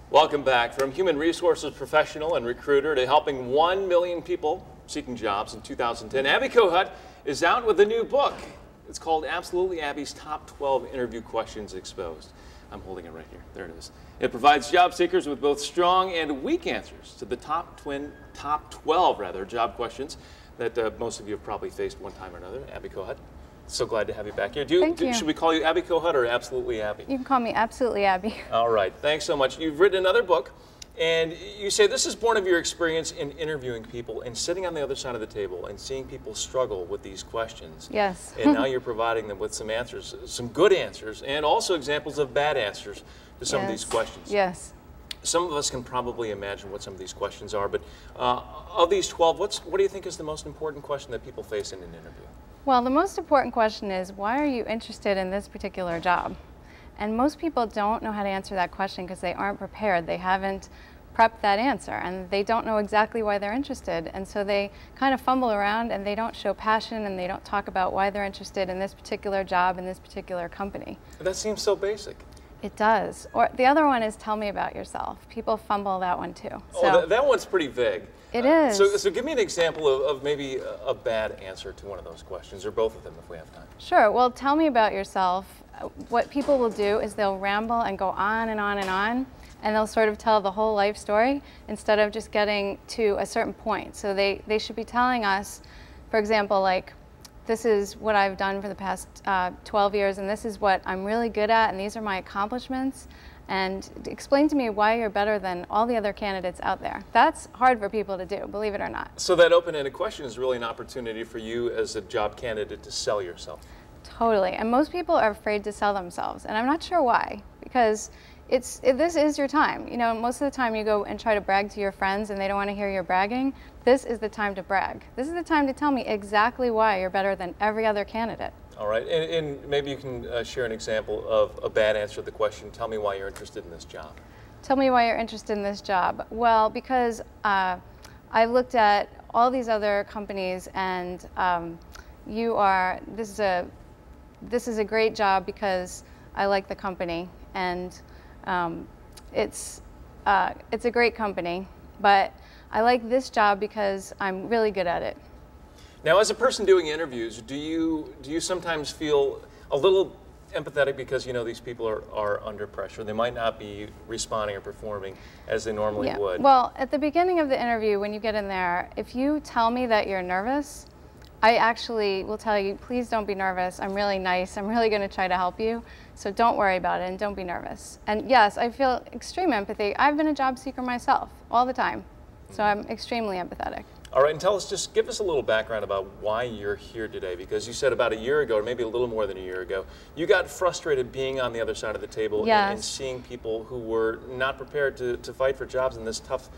Welcome back. From human resources professional and recruiter to helping 1 million people seeking jobs in 2010, Abby Kohut is out with a new book. It's called Absolutely Abby's Top 12 Interview Questions Exposed. I'm holding it right here. There it is. It provides job seekers with both strong and weak answers to the top 12 job questions that most of you have probably faced one time or another. Abby Kohut, so glad to have you back here. Thank you. Should we call you Abby Kohut or Absolutely Abby? You can call me Absolutely Abby. All right, thanks so much. You've written another book, and you say this is born of your experience in interviewing people and sitting on the other side of the table and seeing people struggle with these questions. Yes. And now you're providing them with some answers, some good answers, and also examples of bad answers to some of these questions. Yes. Some of us can probably imagine what some of these questions are, but of these 12, what do you think is the most important question that people face in an interview? Well, the most important question is, why are you interested in this particular job? And most people don't know how to answer that question because they aren't prepared. They haven't prepped that answer, and they don't know exactly why they're interested. And so they kind of fumble around, and they don't show passion, and they don't talk about why they're interested in this particular job in this particular company. That seems so basic. It does. Or the other one is, tell me about yourself. People fumble that one too. Oh, that one's pretty vague. It is. So give me an example of maybe a bad answer to one of those questions, or both of them if we have time. Sure. Well, tell me about yourself. What people will do is they'll ramble and go on and on and on, and they'll sort of tell the whole life story instead of just getting to a certain point. So they should be telling us, for example, like, this is what I've done for the past 12 years, and this is what I'm really good at, and these are my accomplishments, and explain to me why you're better than all the other candidates out there. That's hard for people to do, believe it or not. So that open-ended question is really an opportunity for you as a job candidate to sell yourself. Totally, and most people are afraid to sell themselves, and I'm not sure why, because this is your time. You know, most of the time you go and try to brag to your friends and they don't want to hear your bragging. This is the time to brag. This is the time to tell me exactly why you're better than every other candidate. All right, and maybe you can share an example of a bad answer to the question, tell me why you're interested in this job. Tell me why you're interested in this job. Well, because I've looked at all these other companies, and this is a great job because I like the company, and it's a great company, but I like this job because I'm really good at it. Now, as a person doing interviews, do you sometimes feel a little empathetic because you know these people are under pressure? They might not be responding or performing as they normally would. Well, at the beginning of the interview, when you get in there, if you tell me that you're nervous, I actually will tell you, please don't be nervous. I'm really nice. I'm really going to try to help you. So don't worry about it and don't be nervous. And yes, I feel extreme empathy. I've been a job seeker myself all the time. So I'm extremely empathetic. All right, and just give us a little background about why you're here today, because you said about a year ago, or maybe a little more than a year ago, you got frustrated being on the other side of the table and seeing people who were not prepared to fight for jobs in this tough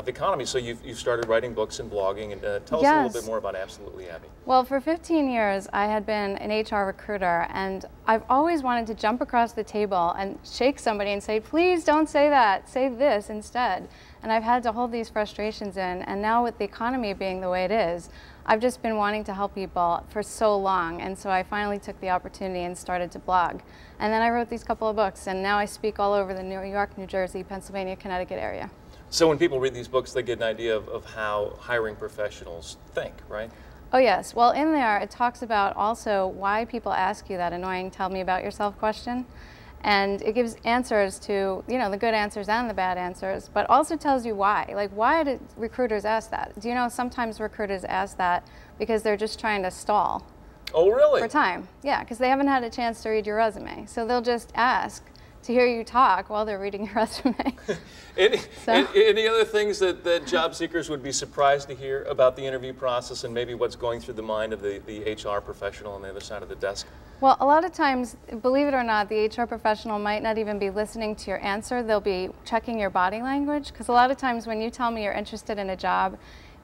economy. So you've started writing books and blogging, and tell us a little bit more about Absolutely Abby. Well, for 15 years, I had been an HR recruiter, and I've always wanted to jump across the table and shake somebody and say, please don't say that, say this instead. And I've had to hold these frustrations in, and now with the economy being the way it is, I've just been wanting to help people for so long, and so I finally took the opportunity and started to blog. And then I wrote these couple of books, and now I speak all over the New York, New Jersey, Pennsylvania, Connecticut area. So when people read these books, they get an idea of how hiring professionals think, right? Oh yes, well in there it talks about also why people ask you that annoying tell me about yourself question. And it gives answers to, you know, the good answers and the bad answers, but also tells you why. Like, why did recruiters ask that? Do you know sometimes recruiters ask that because they're just trying to stall. Oh, really? For time. Yeah, because they haven't had a chance to read your resume. So they'll just ask to hear you talk while they're reading your resume. Any other things that job seekers would be surprised to hear about the interview process and maybe what's going through the mind of the HR professional on the other side of the desk? Well, a lot of times, believe it or not, the HR professional might not even be listening to your answer. They'll be checking your body language, because a lot of times when you tell me you're interested in a job,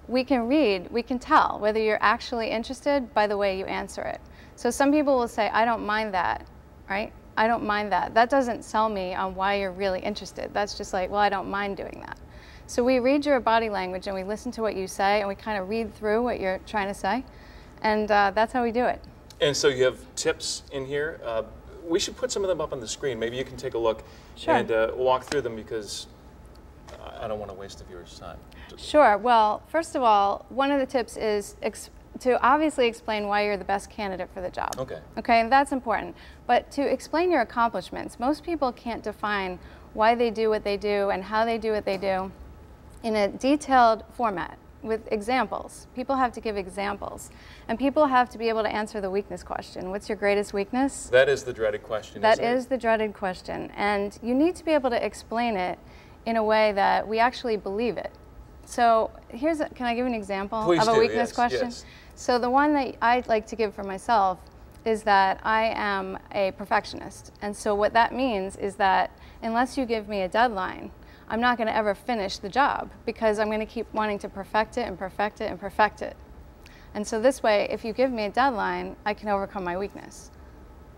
we can tell whether you're actually interested by the way you answer it. So some people will say, I don't mind that, right? I don't mind that. That doesn't sell me on why you're really interested. That's just like, well, I don't mind doing that. So we read your body language and we listen to what you say and we kind of read through what you're trying to say. And that's how we do it. And so you have tips in here. We should put some of them up on the screen. Maybe you can take a look and walk through them, because I don't want to waste the viewer's time. Sure. Well, first of all, one of the tips is to obviously explain why you're the best candidate for the job. Okay. Okay, and that's important. But to explain your accomplishments, most people can't define why they do what they do and how they do what they do in a detailed format with examples. People have to give examples. And people have to be able to answer the weakness question. What's your greatest weakness? That is the dreaded question, That isn't it? is the dreaded question. And you need to be able to explain it in a way that we actually believe it. So can I give an example Please of a do, weakness yes, question? yes. So the one that I like to give for myself is that I am a perfectionist. And so what that means is that unless you give me a deadline, I'm not going to ever finish the job because I'm going to keep wanting to perfect it and perfect it and perfect it. And so this way, if you give me a deadline, I can overcome my weakness.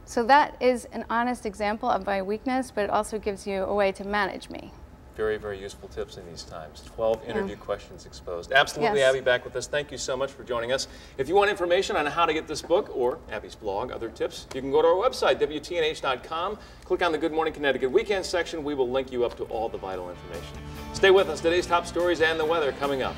So that is an honest example of my weakness, but it also gives you a way to manage me. Very, very useful tips in these times. 12 interview questions exposed. Absolutely, Yes. Abby, back with us. Thank you so much for joining us. If you want information on how to get this book or Abby's blog, other tips, you can go to our website, WTNH.com. Click on the Good Morning Connecticut Weekend section. We will link you up to all the vital information. Stay with us. Today's top stories and the weather coming up.